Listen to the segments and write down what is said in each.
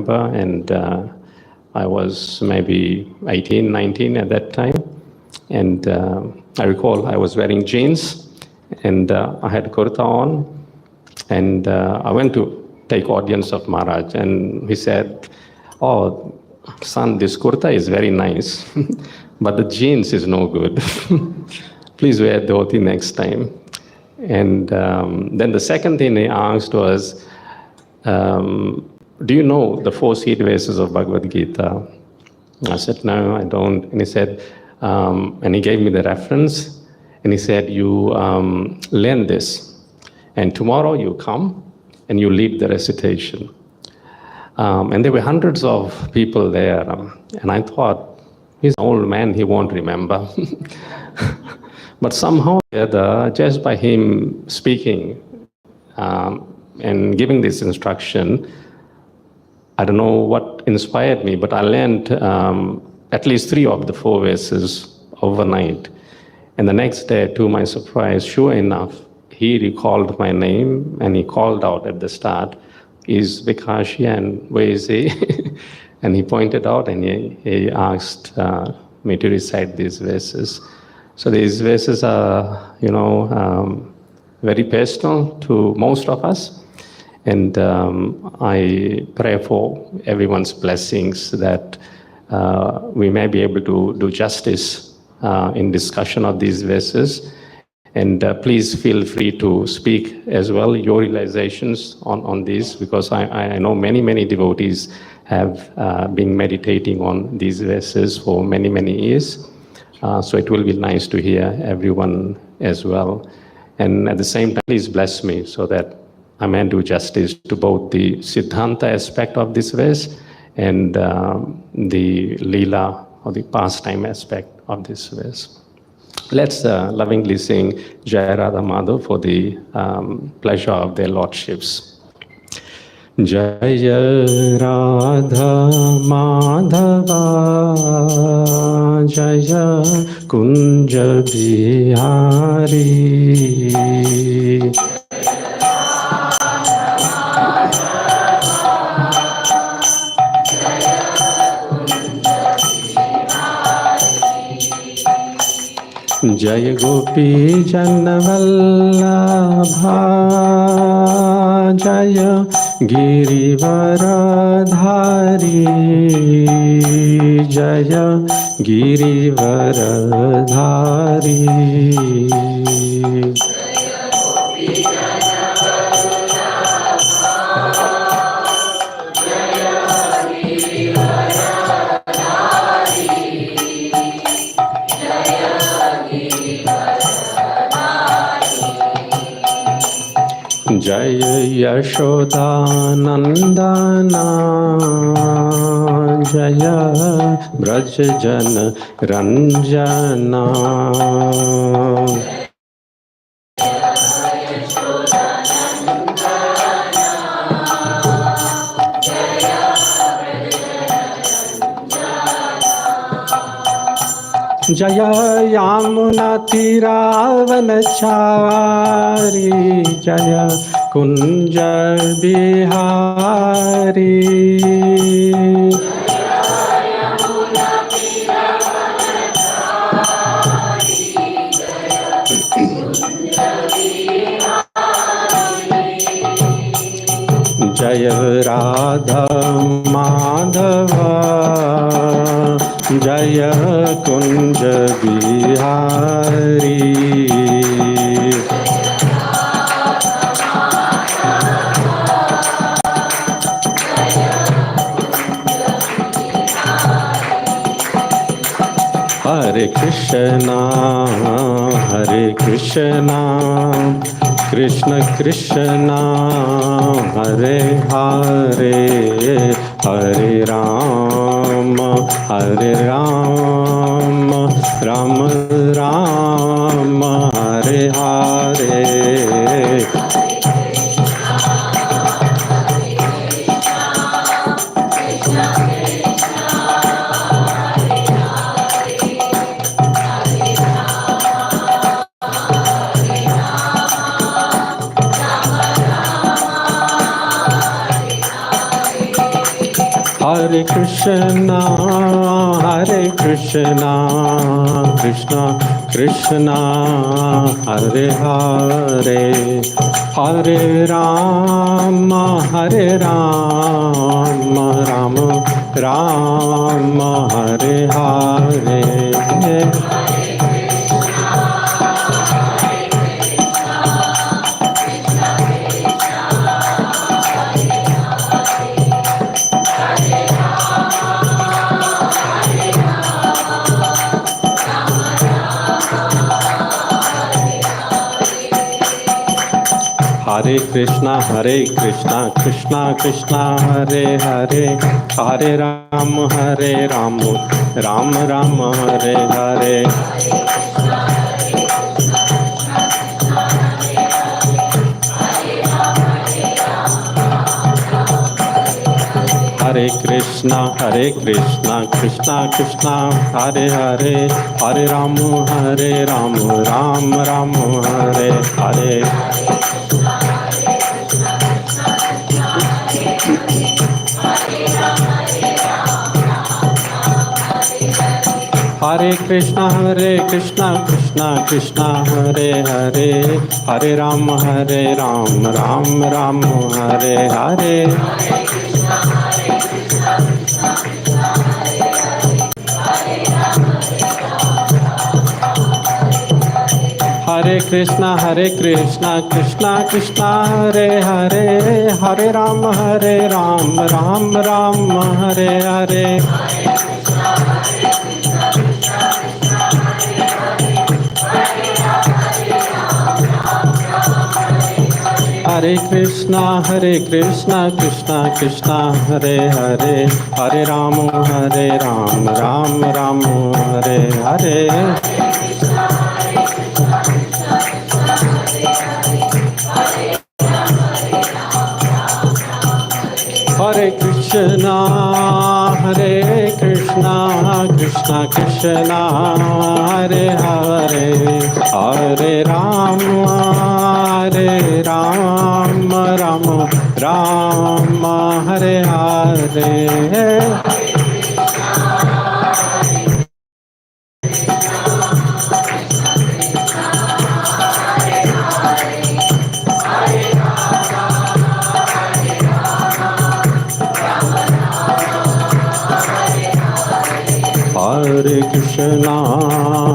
remember, and I was maybe 18, 19 at that time. And I recall I was wearing jeans, and I had kurta on, and I went to take audience of Maharaj, and he said, "Oh, son, this kurta is very nice, but the jeans is no good. Please wear dhoti next time." And then the second thing he asked was, "Do you know the 4 seed verses of Bhagavad Gita?" I said, "No, I don't." And he said, and he gave me the reference, and he said, "You learn this, and tomorrow you come and you lead the recitation." And there were hundreds of people there, and I thought, he's an old man, he won't remember. But somehow or other, just by him speaking and giving this instruction, I don't know what inspired me, but I learned at least 3 of the 4 verses overnight. And the next day, to my surprise, sure enough, he recalled my name, and he called out at the start, "Is Vikashian, where is he?" And he pointed out, and he asked me to recite these verses. So these verses are, very personal to most of us. And I pray for everyone's blessings that we may be able to do justice in discussion of these verses. And please feel free to speak as well your realizations on this, because I know many, many devotees have been meditating on these verses for many, many years. So it will be nice to hear everyone as well. And at the same time, please bless me so that I may do justice to both the Siddhanta aspect of this verse and the Leela or the pastime aspect of this verse. Let's lovingly sing Jai Radha Madhav for the pleasure of their lordships. Jaya Radha Madhava Jaya Kunja Bihari Jaya Gopi Janavallabha Jaya Girivaradhari Jaya Girivaradhari Jaya Yashodanandana Jaya Brajajana Ranjana Jaya Yamuna Tiravanachari Jaya Kunja Bihari Jaya Radha Madhava Jaya Kunja Bihari Hare Krishna Krishna Krishna Hare Hare Hare Rama Rama Rama Hare Hare Hare Krishna, Krishna Krishna, Hare Hare, Hare Rama, Rama Rama, Hare Hare. Hare Krishna, Krishna Krishna, Hare Hare, Hare Rama, Rama Rama, Hare Hare. Hare Krishna, Krishna Krishna, Hare Hare, Hare Rama, Rama Rama, Hare Hare. Hare Krishna, Krishna Krishna, Hare Hare, Hare Rama, Rama Rama, Hare Hare. Hare Krishna, Krishna Krishna, Hare Hare, Hare Rama, Rama Rama, Hare Hare. Hare Krishna, Krishna Krishna, Hare Hare, Hare Rama, Rama Rama, Hare Hare. Hare Krishna, Krishna Krishna, Hare Hare, Hare Rama, Rama Rama, Hare Hare.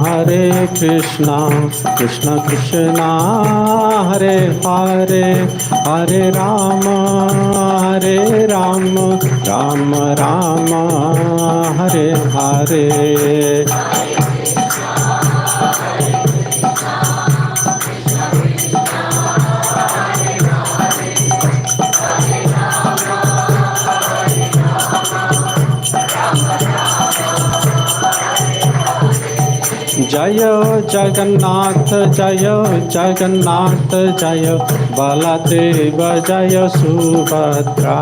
Hare Krishna, Krishna Krishna, Hare Hare, Hare Rama, Rama Rama, Hare Hare. जय जगन्नाथ, जय जगन्नाथ, जय बलदेव, जय सुभद्रा।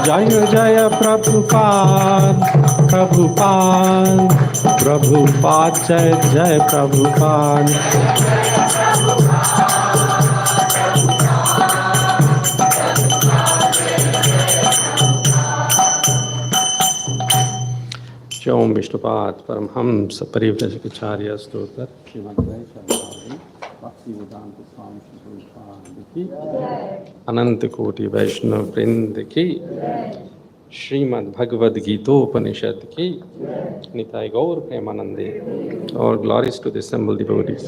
जय जय प्रभुपाद, प्रभुपाद, जय जय प्रभुपाद। ओम विष्णुपाद परमहंस परिव्राजकाचार्य स्तोत्र श्रीमद् भक्ति वेदांत स्वामी प्रभुपाद की अनंत कोटि वैष्णव वृंद की श्रीमद् भगवद गीतोपनिषद की निताय गौर प्रेमानंदे। All glories to the assembled devotees.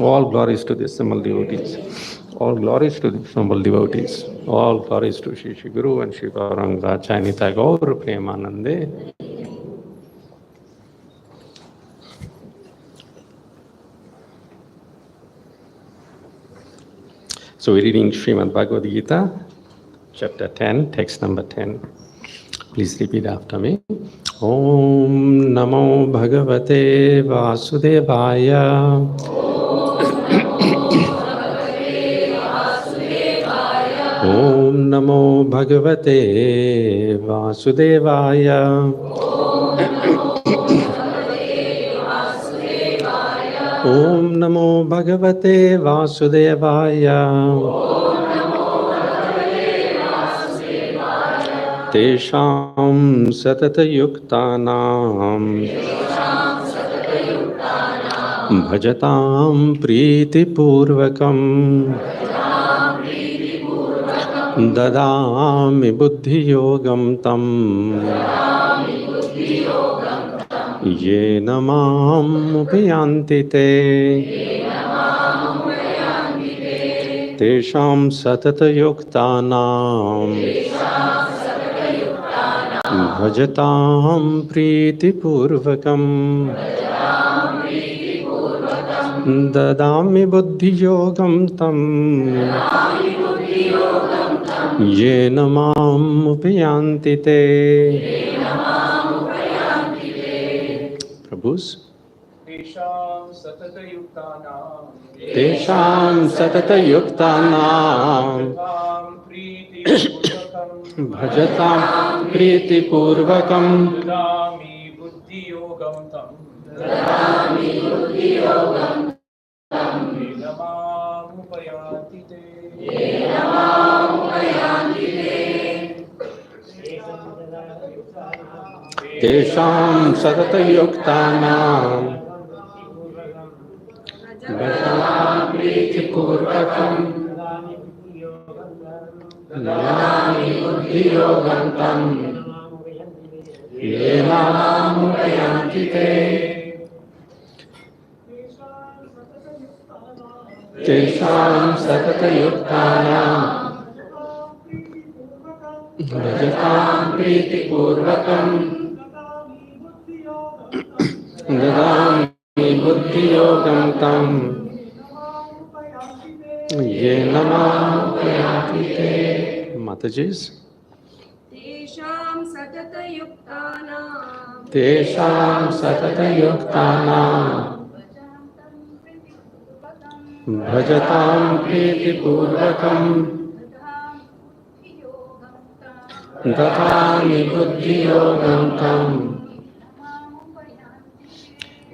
All glories to the assembled devotees. All glories to the assembled devotees. All glories to Shri Shri Guru and Shri Gauranga Chai Nitai Gaur Premanande. So we're reading Srimad Bhagavad Gita, chapter 10, text number 10. Please repeat after me. Om Namo Bhagavate Vasudevaya. Om Namo Bhagavate Vasudevaya. Om Namo Bhagavate Vasudevaya. Tesham Satata Yuktanam Bhajatam Priti Purvakam Dadami Buddhi Yogam Tam Ye Namam Upayanti Te Tesham Satata Yuktanam Bhajatam Priti Purvakam Dadami Buddhi Yogam Tam Ye Namam Upayanti Te. Prabhus. Tesham Satata Yuktanam Tesham Satata Yuktanam Bhajatam Priti Purvakam Dadami Buddhi Yogam Tam Namam Upayanti Te. Tesham Satata Yuktanam Bhajatam Priti Purvakam Dadami Buddhi Yogam Tam Ye Namam Upayanti Te. Tesham Satata Yuktanam Bhajatam Priti Purvakam Dadami Buddhi Yogam Tam Ye Namam Upayanti Te. Matajis. Tesham Satata Yuktanam Tesham Satata Yuktanam Bhajatam Priti Purvakam Dadami Buddhi Yogam Tam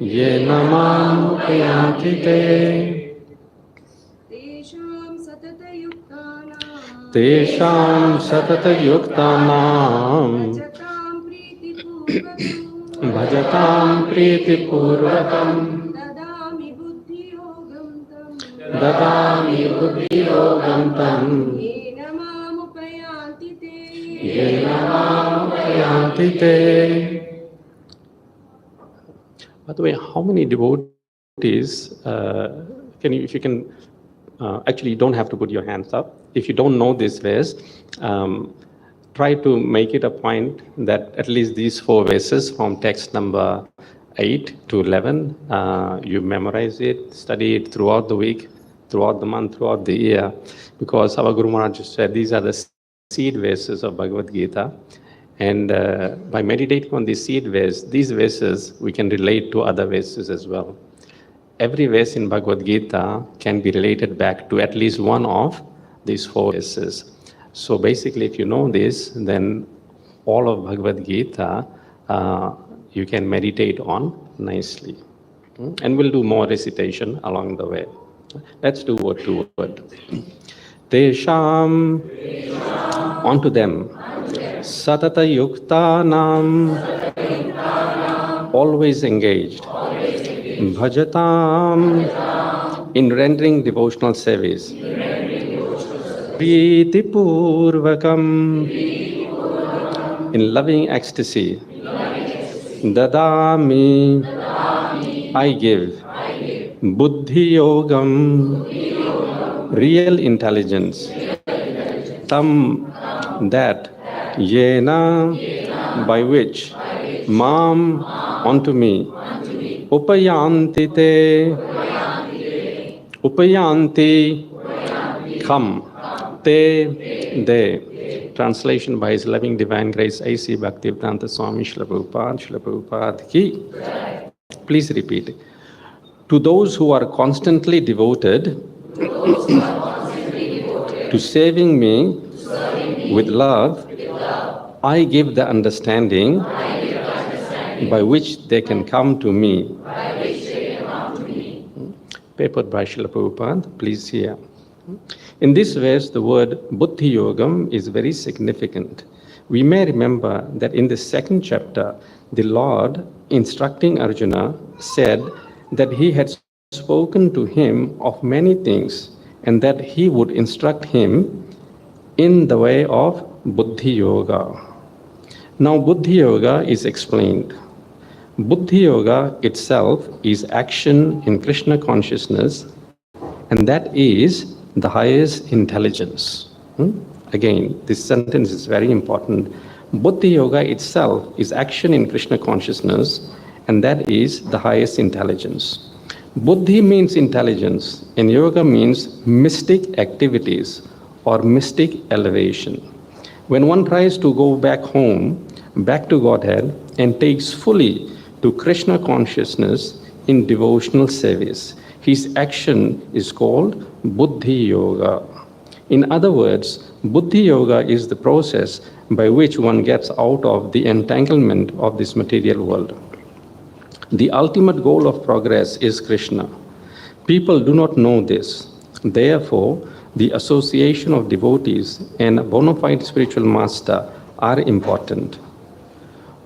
Ye Namam Upayanti Te. Tesham Satata Yuktanam Tesham Satata Yuktanam Bhajatam Priti Purvakam Dadami Buddhi Yogam Tam Dadami Buddhi Yogam Tam Ye Namam Upayanti Te. Ye Namam Upayanti Te. By the way, how many devotees can you, if you can, actually you don't have to put your hands up. If you don't know this verse, try to make it a point that at least these 4 verses from text number 8 to 11, you memorize it, study it throughout the week, throughout the month, throughout the year, because our Guru Maharaj said these are the seed verses of Bhagavad Gita. And by meditating on these these verses, we can relate to other verses as well. Every verse in Bhagavad Gita can be related back to at least one of these 4 verses. So basically, if you know this, then all of Bhagavad Gita you can meditate on nicely. And we'll do more recitation along the way. Let's do word to word. Tesham, onto them. Satata Yuktanam, always engaged. Bhajatam, in rendering devotional service. Priti Purvakam, in loving ecstasy. Dadami, I give. Buddhi Yogam, real intelligence. Tam, that. Yena, by which. Mam, unto me. Upayanti te. Upayanti, come. Te, they. Translation by His Loving Divine Grace, A.C. Bhaktivedanta Swami Srila Prabhupada ki. Please repeat. To those who are constantly devoted to saving me with love, I give the understanding by which they can come to me. Purport by Srila Prabhupada, please hear. In this verse, the word Buddhi Yogam is very significant. We may remember that in the second chapter, the Lord, instructing Arjuna, said that he had spoken to him of many things and that he would instruct him in the way of Buddhi Yoga. Now, Buddhi Yoga is explained. Buddhi Yoga itself is action in Krishna consciousness, and that is the highest intelligence. Again, this sentence is very important. Buddhi Yoga itself is action in Krishna consciousness, and that is the highest intelligence. Buddhi means intelligence, and yoga means mystic activities or mystic elevation. When one tries to go back home, back to Godhead, and takes fully to Krishna consciousness in devotional service, his action is called Buddhi Yoga. In other words, Buddhi Yoga is the process by which one gets out of the entanglement of this material world. The ultimate goal of progress is Krishna. People do not know this. Therefore, the association of devotees and a bona fide spiritual master are important.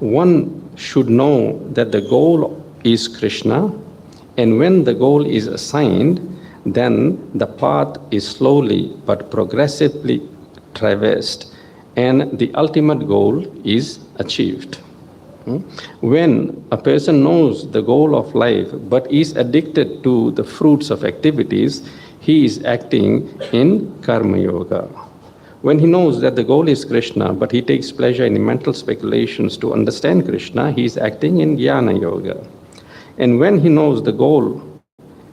One should know that the goal is Krishna, and when the goal is assigned, then the path is slowly but progressively traversed, and the ultimate goal is achieved. When a person knows the goal of life but is addicted to the fruits of activities, he is acting in Karma Yoga. When he knows that the goal is Krishna but he takes pleasure in mental speculations to understand Krishna, he is acting in Jnana Yoga. And when he knows the goal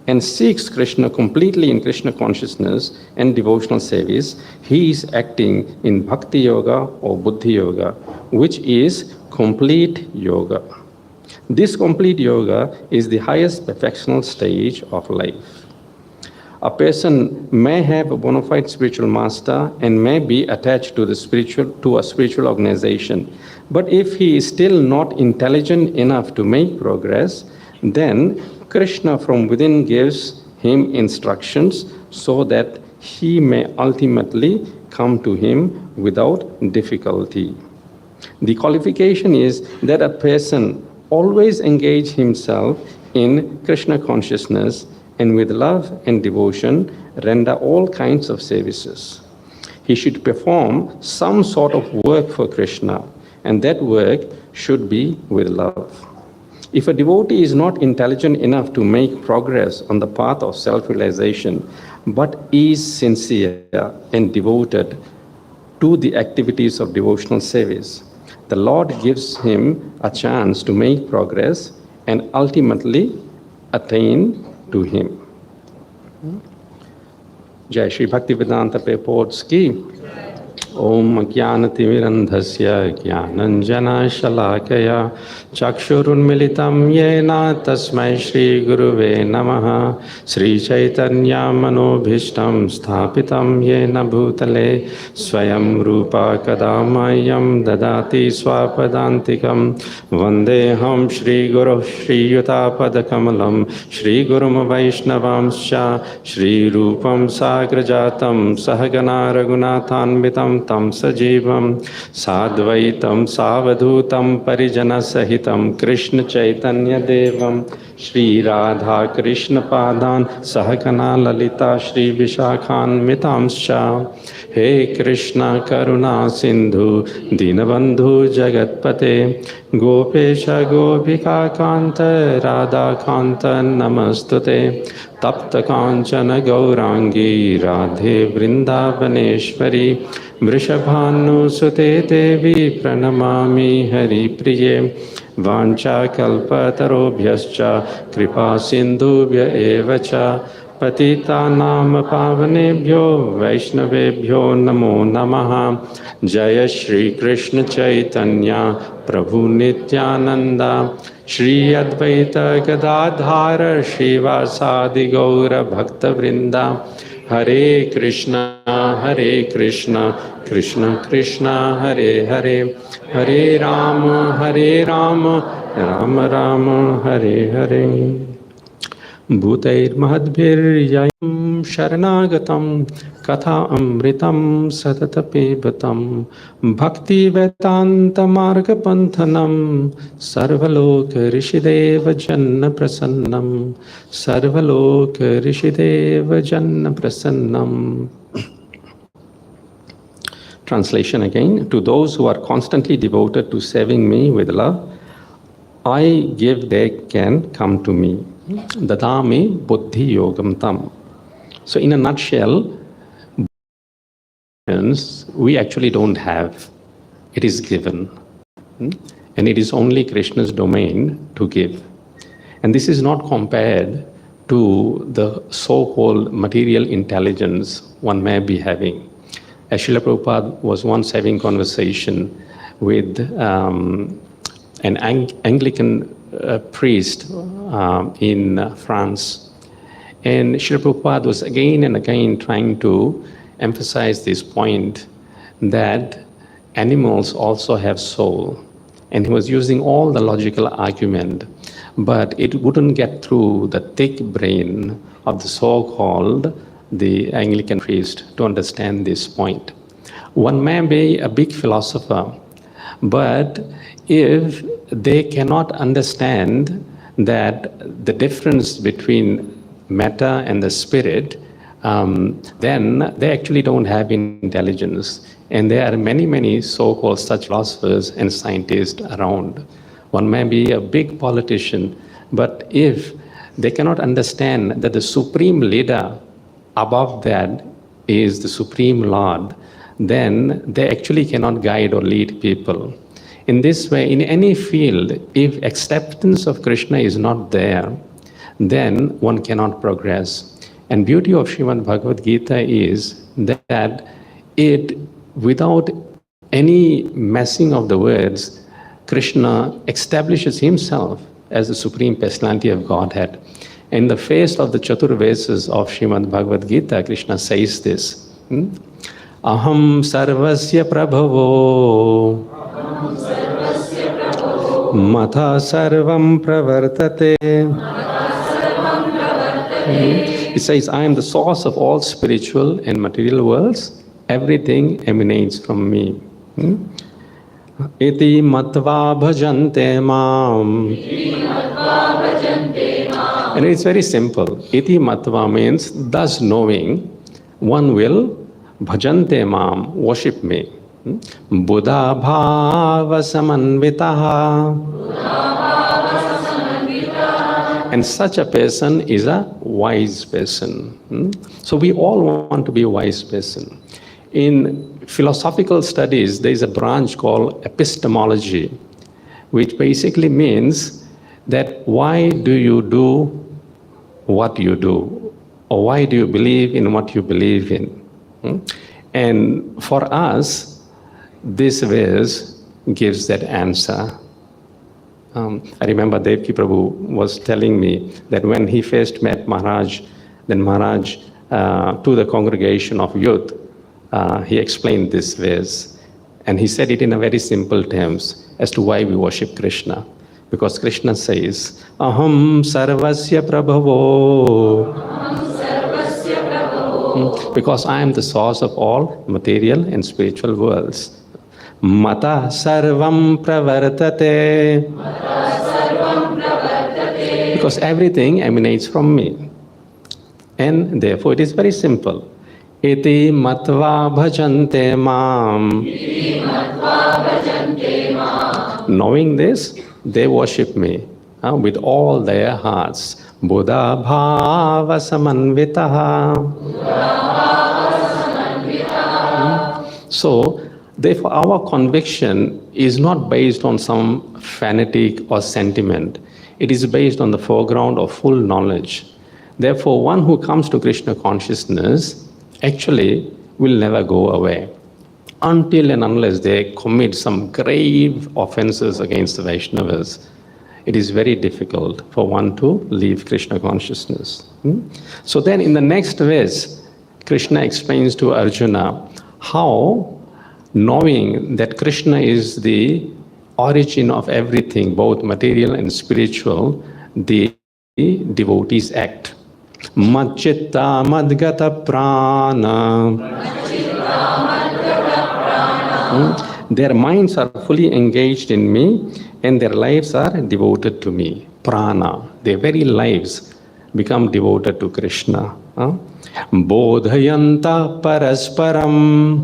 and seeks Krishna completely in Krishna consciousness and devotional service, he is acting in Bhakti Yoga or Buddhi Yoga, which is complete yoga. This complete yoga is the highest perfectional stage of life. A person may have a bona fide spiritual master and may be attached to a spiritual organization, but if he is still not intelligent enough to make progress, then Krishna from within gives him instructions so that he may ultimately come to him without difficulty. The qualification is that a person always engage himself in Krishna consciousness and with love and devotion render all kinds of services. He should perform some sort of work for Krishna, and that work should be with love. If a devotee is not intelligent enough to make progress on the path of self-realization, but is sincere and devoted to the activities of devotional service, the Lord gives him a chance to make progress and ultimately attain to him. Jai Shri Bhaktivedanta purports ki Om Jnanatimirandhasya Jnananjana Shalakaya Chakshurunmilitam Yena Tasmai Shri Guruve Namaha Sri Chaitanya Manobhishtam Sthapitam Yena Bhutale Swayam Rupa Kadamayam Dadati Swapadantikam Vandeham Shri Guru Shri Yutapadakamalam Shri Gurum Vaishnavamscha Shri Rupam Sagrajatam Sahagana Raghunathanvitam tam sajivam sadvaitam savadhutam parijana sahitam Krishna Chaitanya Devam Shri Radha Krishna Padan Sahakana Lalita Shri Vishakhan Mitamscha He Krishna Karuna Sindhu Dinabandhu Jagatpate Gopesha Gopika Kanta Radha Kanta Namastute Tapta Kanchana Gaurangi Radhe Vrindavaneshwari Vrishabhanu Sute Devi Pranamami Hari Priye Vancha Kalpatarobhyascha Kripa Sindhubhya Evacha Patita Nama Pavanebhyo Vaishnavebhyo Namo Namaha Jaya Shri Krishna Chaitanya Prabhu Nityananda Shri Advaita Gadadhara Shivasadi Gaura Bhakta Vrinda Hare Krishna, Krishna Krishna, Hare Hare, Hare Rama, Rama Rama, Hare Hare. Bhutairmahadbhiryayam Sharanagatam Katha Amritam Satatapebatam Bhakti Vedanta Marga Panthanam Sarvaloka Rishideva Janna Prasannam Sarvaloka Rishideva Janna Prasannam. Translation again. To those who are constantly devoted to serving me with love, I give they can come to me. Dadami buddhi yogam tam. So in a nutshell, we actually don't have. It is given. And it is only Krishna's domain to give. And this is not compared to the so-called material intelligence one may be having. As Srila Prabhupada was once having conversation with an Anglican priest in France. And Srila Prabhupada was again and again trying to emphasize this point that animals also have soul. And he was using all the logical argument, but it wouldn't get through the thick brain of the so-called the Anglican priest to understand this point. One may be a big philosopher, but if they cannot understand that the difference between matter and the spirit, then they actually don't have intelligence. And there are many, many so-called such philosophers and scientists around. One may be a big politician, but if they cannot understand that the supreme leader above that is the Supreme Lord, then they actually cannot guide or lead people. In this way, in any field, if acceptance of Krishna is not there, then one cannot progress. And beauty of Srimad Bhagavad Gita is that it, without any messing of the words, Krishna establishes himself as the Supreme Personality of Godhead. In the face of the Chaturvesas of Srimad Bhagavad Gita, Krishna says this, Aham sarvasya prabhavo matha sarvam pravartate. It says, I am the source of all spiritual and material worlds. Everything emanates from me. Iti matva bhajante mam. And it's very simple. Iti matva means, thus knowing, one will bhajante mam, worship me. Buddha bhava samanvitaha. And such a person is a wise person. So we all want to be a wise person. In philosophical studies, there is a branch called epistemology, which basically means that why do you do what you do? Or why do you believe in what you believe in? And for us, this verse gives that answer. I remember Devki Prabhu was telling me that when he first met Maharaj, then Maharaj, to the congregation of youth, he explained this verse. And he said it in a very simple terms as to why we worship Krishna. Because Krishna says, Aham sarvasya prabhavo. Because I am the source of all material and spiritual worlds. Mata sarvam pravartate. Because everything emanates from me. And therefore it is very simple. Iti matva bhajante mam. Knowing this, they worship me with all their hearts. Buddha bhava samanvitaha. So, therefore, our conviction is not based on some fanatic or sentiment. It is based on the foreground of full knowledge. Therefore, one who comes to Krishna consciousness actually will never go away until and unless they commit some grave offenses against the Vaishnavas. It is very difficult for one to leave Krishna consciousness. So then in the next verse, Krishna explains to Arjuna how knowing that Krishna is the origin of everything, both material and spiritual, the devotees act. Madchitta madgata prana. Their minds are fully engaged in me and their lives are devoted to me. Prana, their very lives become devoted to Krishna. Bodhayanta parasparam.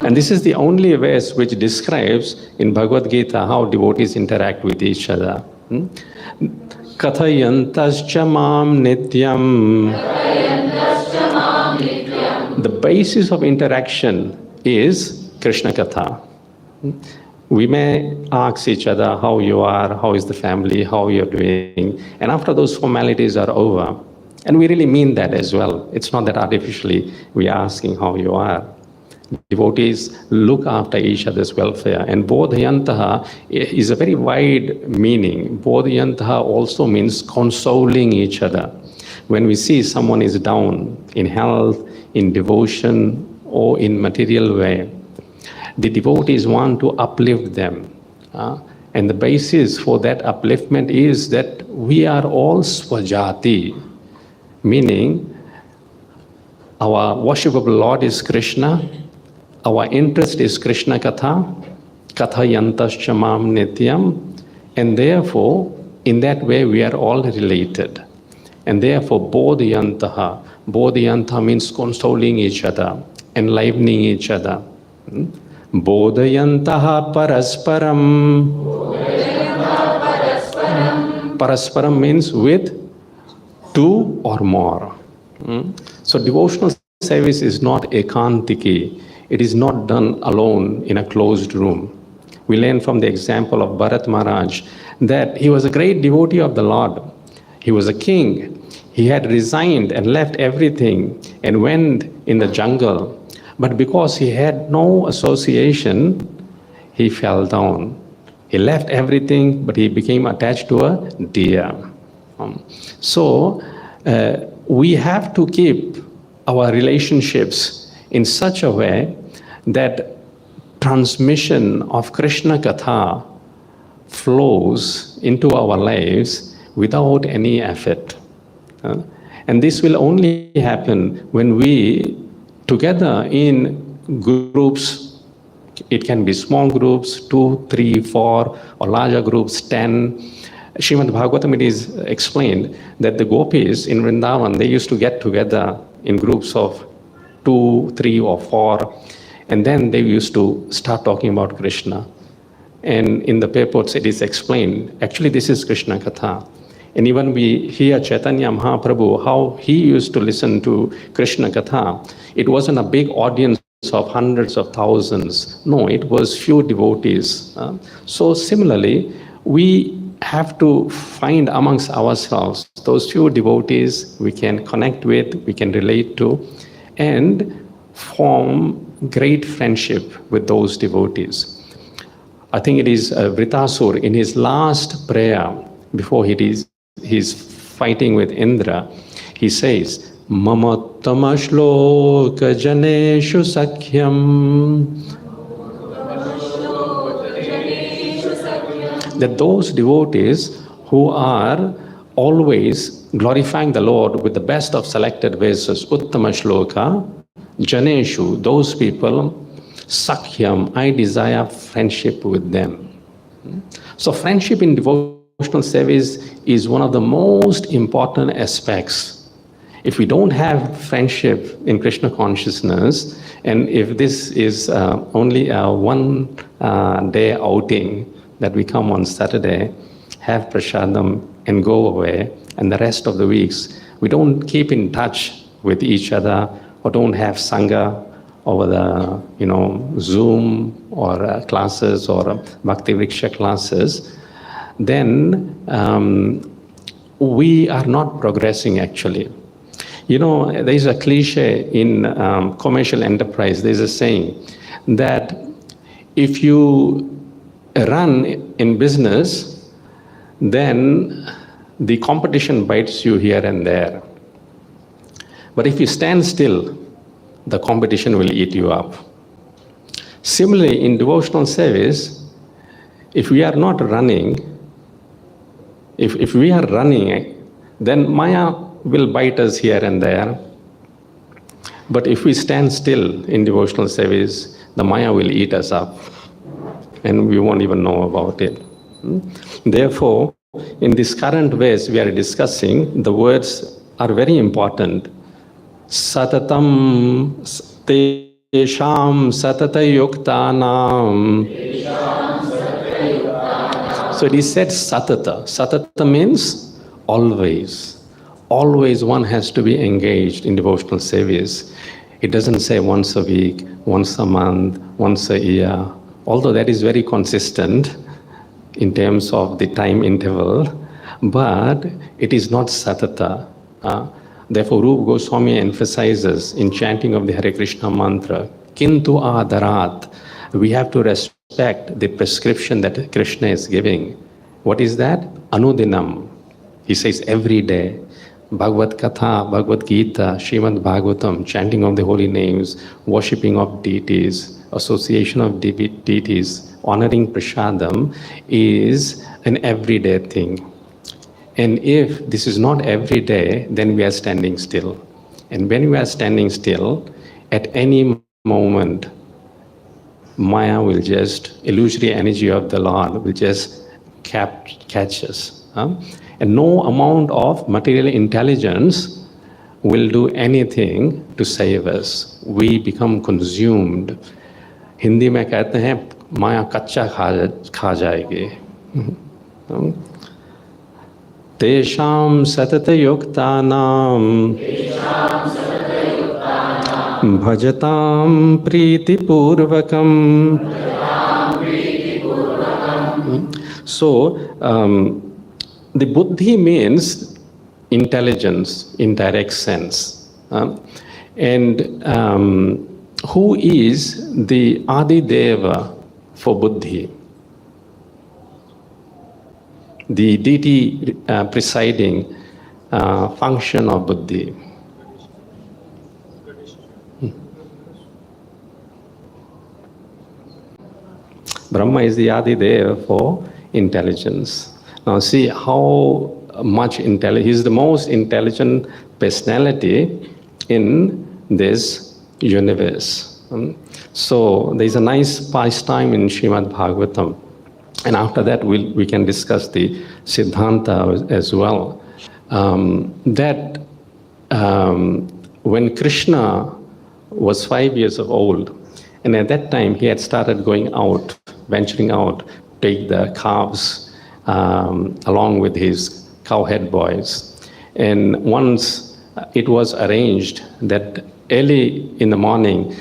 And this is the only verse which describes in Bhagavad Gita how devotees interact with each other. Kathayantascha mam nityam. The basis of interaction is Krishna Katha. We may ask each other how you are, how is the family, how you're doing, and after those formalities are over, and we really mean that as well. It's not that artificially we are asking how you are. Devotees look after each other's welfare, and Bodhayantaha is a very wide meaning. Bodhayantaha also means consoling each other. When we see someone is down in health, in devotion, or in material way, the devotees want to uplift them. And the basis for that upliftment is that we are all swajati, meaning our worshipable Lord is Krishna, our interest is Krishna Katha, Kathayantascha mam nityam, and therefore, in that way, we are all related. And therefore, Bodhayantaha. Bodhayantaha means consoling each other, enlivening each other. Bodhayantaha parasparam. Parasparam means with two or more. So devotional service is not ekantiki. It is not done alone in a closed room. We learn from the example of Bharat Maharaj that he was a great devotee of the Lord. He was a king. He had resigned and left everything and went in the jungle. But because he had no association, he fell down. He left everything, but he became attached to a deer. So we have to keep our relationships in such a way that transmission of Krishna Katha flows into our lives without any effort. And this will only happen when we, together in groups, it can be small groups, 2, 3, 4, or larger groups, 10. Srimad Bhagavatam, it is explained that the gopis in Vrindavan, they used to get together in groups of 2, 3, or 4, and then they used to start talking about Krishna. And in the purports, it is explained, actually this is Krishna Katha. And even we hear Chaitanya Mahaprabhu, how he used to listen to Krishna Katha. It wasn't a big audience of hundreds of thousands. No, it was few devotees. So similarly, we have to find amongst ourselves those few devotees we can connect with, we can relate to, and form great friendship with those devotees. I think it is Vritasur in his last prayer before he's fighting with Indra, he says, Mamattama shloka janeshu sakhyam. That those devotees who are always glorifying the Lord with the best of selected verses, Uttama shloka, janeshu, those people, sakhyam, I desire friendship with them. So friendship in devotional service is one of the most important aspects. If we don't have friendship in Krishna consciousness, and if this is only a one-day outing, that we come on Saturday, have prasadam and go away, and the rest of the weeks, we don't keep in touch with each other or don't have sangha over the Zoom or classes or Bhakti Vriksha classes, then we are not progressing actually. There is a cliche in commercial enterprise, there is a saying that if you run in business, then the competition bites you here and there. But if you stand still, the competition will eat you up. Similarly, in devotional service, if we are not running, If we are running, then Maya will bite us here and there. But if we stand still in devotional service, the Maya will eat us up, and we won't even know about it. Therefore, in this current ways we are discussing, the words are very important. Satatam tesham satata yuktanam. So it is said satata. Satata means always. Always one has to be engaged in devotional service. It doesn't say once a week, once a month, once a year, although that is very consistent in terms of the time interval, but it is not satata. Therefore, Rupa Goswami emphasizes in chanting of the Hare Krishna mantra, Kintu Adarat, we have to respect the prescription that Krishna is giving. What is that? Anudinam. He says every day. Bhagavad Katha, Bhagavad Gita, Srimad Bhagavatam, chanting of the holy names, worshipping of deities, association of deities, honoring prasadam is an everyday thing. And if this is not every day, then we are standing still. And when we are standing still, at any moment, Maya will just, illusory energy of the Lord will just catch us. And no amount of material intelligence will do anything to save us. We become consumed. Hindi में कहते हैं माया कच्चा खा जाएगी. तेषां सततयुक्तानां भजतां प्रीतिपूर्वकम्. So the buddhi means intelligence in direct sense. And who is the Adi Deva for buddhi? The deity presiding function of buddhi. Brahma is the Adi Deva for intelligence. Now see how much intelligence, he is the most intelligent personality in this universe. So there is a nice pastime in Srimad Bhagavatam. And after that we can discuss the Siddhanta as well. That when Krishna was 5 years old, and at that time he had started going out, venturing out, take the calves along with his cowhead boys. And once it was arranged that early in the morning,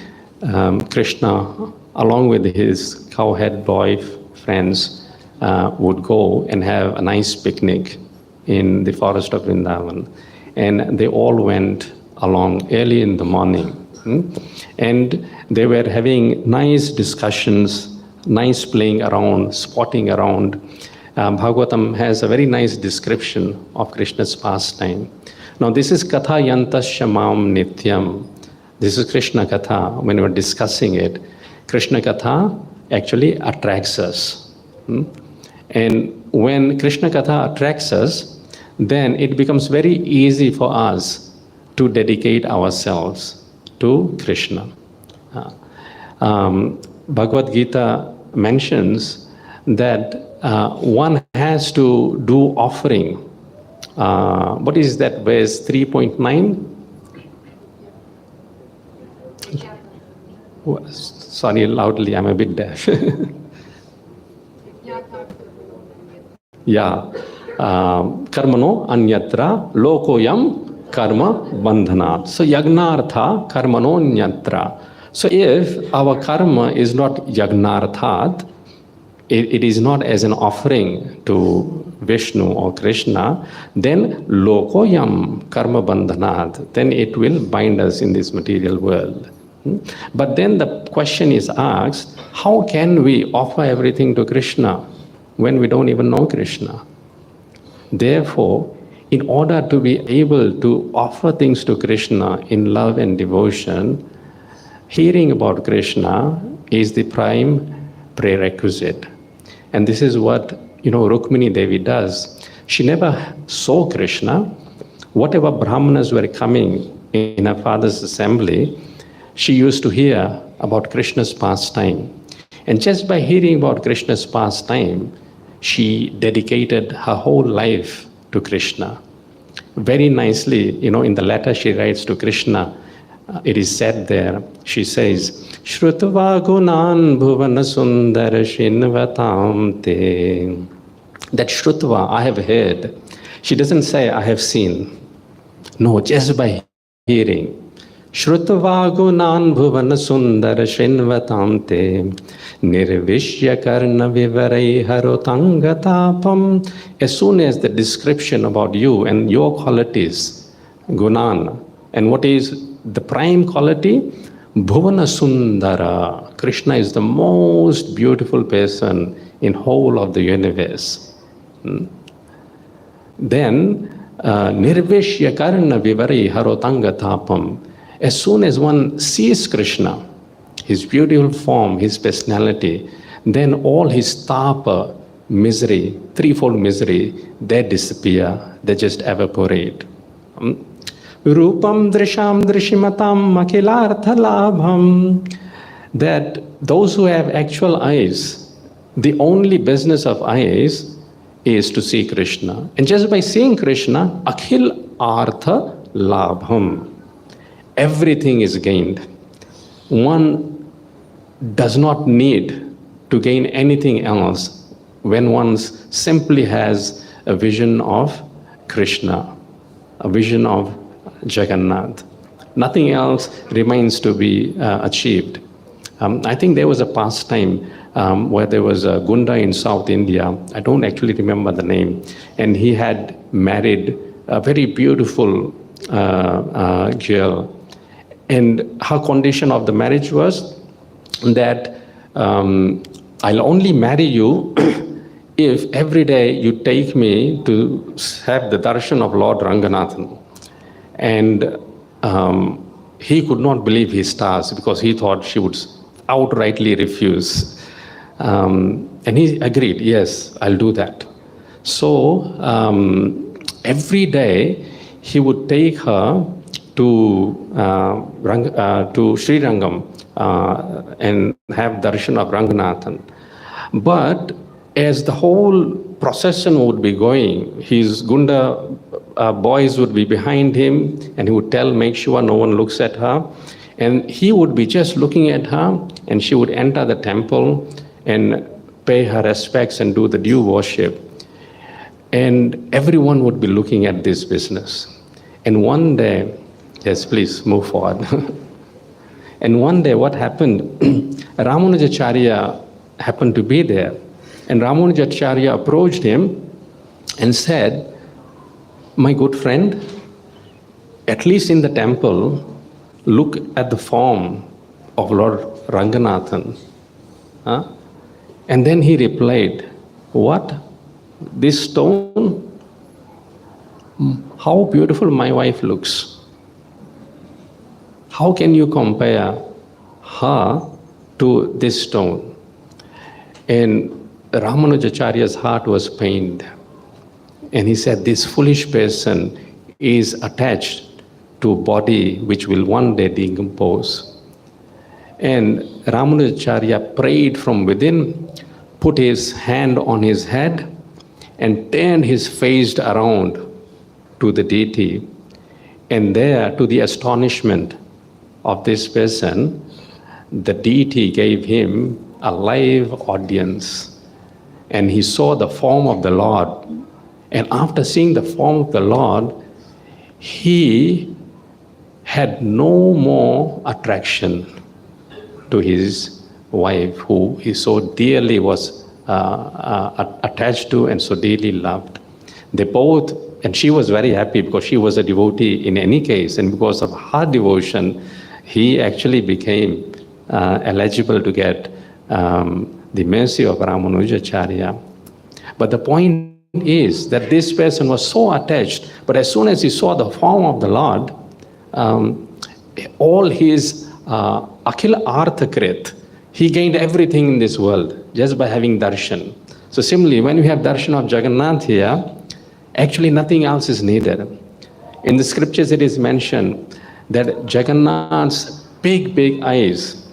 Krishna, along with his cowhead boy friends, would go and have a nice picnic in the forest of Vrindavan. And they all went along early in the morning. And they were having nice discussions, nice playing around, sporting around. Bhagavatam has a very nice description of Krishna's pastime. Now this is Katha Yantasya Mam Nityam. This is Krishna Katha. When we're discussing it, Krishna Katha actually attracts us. And when Krishna Katha attracts us, then it becomes very easy for us to dedicate ourselves to Krishna. Bhagavad Gita mentions that one has to do offering. What is that verse 3.9? Sorry, loudly, I'm a bit deaf. Yeah. Karmano anyatra lokoyam karma bandhanat. So yagnartha karmano anyatra. So if our karma is not yagnarthat, it is not as an offering to Vishnu or Krishna, then lokoyam karma bandhanat, then it will bind us in this material world. But then the question is asked, how can we offer everything to Krishna when we don't even know Krishna? Therefore, in order to be able to offer things to Krishna in love and devotion, hearing about Krishna is the prime prerequisite. And this is what, Rukmini Devi does. She never saw Krishna. Whatever Brahmanas were coming in her father's assembly, she used to hear about Krishna's pastime. And just by hearing about Krishna's pastime, she dedicated her whole life to Krishna. Very nicely, in the letter she writes to Krishna, it is said there, she says, Shrutva gunan bhuvana sundara shinvatam te. That Shrutva, I have heard. She doesn't say, I have seen. No, just by hearing. Shrutva gunan bhuvana sundara shinvatam te. Nirvishya karna vivarai harotangatapam. As soon as the description about you and your qualities, gunan, and what is the prime quality? Bhuvana Sundara. Krishna is the most beautiful person in whole of the universe. Then, Nirvishya Karna Vivari Harotanga Tapam. As soon as one sees Krishna, his beautiful form, his personality, then all his tapa, misery, threefold misery, they disappear, they just evaporate. Rupam drisham drishimatam akilartha labham. That those who have actual eyes, the only business of eyes is to see Krishna. And just by seeing Krishna, akhil artha labham. Everything is gained. One does not need to gain anything else when one simply has a vision of Krishna, a vision of Jagannath. Nothing else remains to be achieved. I think there was a pastime where there was a Gunda in South India. I don't actually remember the name. And he had married a very beautiful girl. And her condition of the marriage was that I'll only marry you if every day you take me to have the darshan of Lord Ranganathan. And he could not believe his stars because he thought she would outrightly refuse. And he agreed, yes, I'll do that. So every day he would take her to Sri Rangam and have darshan of Ranganathan. But as the whole procession would be going, his Gunda boys would be behind him, and he would tell, make sure no one looks at her. And he would be just looking at her, and she would enter the temple and pay her respects and do the due worship. And everyone would be looking at this business. And one day, yes, please move forward. And one day what happened, Ramanujacharya happened to be there. And Ramanujacharya approached him and said, my good friend, at least in the temple, look at the form of Lord Ranganathan. And then he replied, what? This stone? How beautiful my wife looks. How can you compare her to this stone? And Ramanujacharya's heart was pained. And he said, this foolish person is attached to a body which will one day decompose. And Ramanujacharya prayed from within, put his hand on his head, and turned his face around to the deity. And there, to the astonishment of this person, the deity gave him a live audience. And he saw the form of the Lord. And after seeing the form of the Lord, he had no more attraction to his wife, who he so dearly was attached to and so dearly loved. They both, and she was very happy because she was a devotee in any case, and because of her devotion, he actually became eligible to get the mercy of Ramanujacharya. But the point is that this person was so attached, but as soon as he saw the form of the Lord, all his akhil arthakrit, he gained everything in this world just by having darshan. So similarly, when we have darshan of Jagannath here, Actually, nothing else is needed. In the scriptures, it is mentioned that Jagannath's big eyes,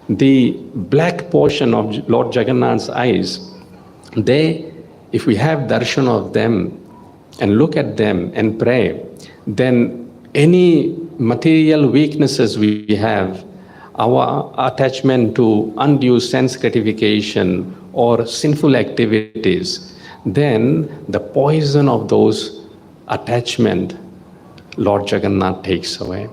the black portion of Lord Jagannath's eyes, they, if we have darshan of them and look at them and pray, then any material weaknesses we have, our attachment to undue sense gratification or sinful activities, then the poison of those attachment Lord Jagannath takes away.